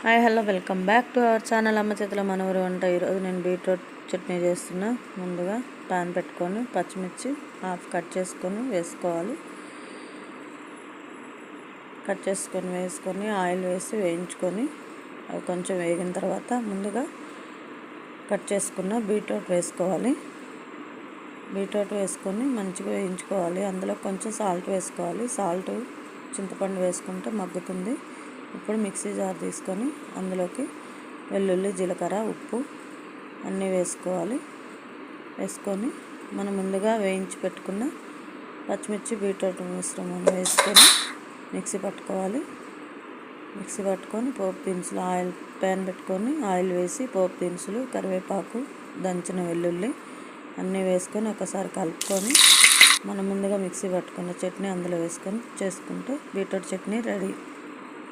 Hi hello welcome back to our channel అమ్మ చేతుల మనవరు వంట. ఈరోజు నేను బీట్రూట్ చట్నీ చేస్తున్నా. ముందుగా పాన్ పెట్టుకొని పచ్చిమిర్చి హాఫ్ కట్ చేసుకొని వేసుకోవాలి. వేసుకొని ఆయిల్ వేసి వేయించుకొని అవి కొంచెం వేగిన తర్వాత ముందుగా కట్ చేసుకున్న బీట్రూట్ వేసుకోవాలి. బీట్రూట్ వేసుకొని మంచిగా వేయించుకోవాలి. అందులో కొంచెం సాల్ట్ వేసుకోవాలి. సాల్ట్ చింతపండు వేసుకుంటే మగ్గుతుంది. ఇప్పుడు మిక్సీ జార్ తీసుకొని అందులోకి వెల్లుల్లి, జీలకర్ర, ఉప్పు అన్నీ వేసుకోవాలి. వేసుకొని మనం ముందుగా వేయించి పెట్టుకున్న పచ్చిమిర్చి బీట్రూట్ మిశ్రమాన్ని వేసుకొని మిక్సీ పట్టుకోవాలి. మిక్సీ పట్టుకొని పోపు దినుసులు ప్యాన్ పెట్టుకొని ఆయిల్ వేసి పోపు దినుసులు, కరివేపాకు, దంచిన వెల్లుల్లి అన్నీ వేసుకొని ఒకసారి కలుపుకొని మనం ముందుగా మిక్సీ పట్టుకున్న చట్నీ అందులో వేసుకొని చేసుకుంటే బీట్రూట్ చట్నీ రెడీ.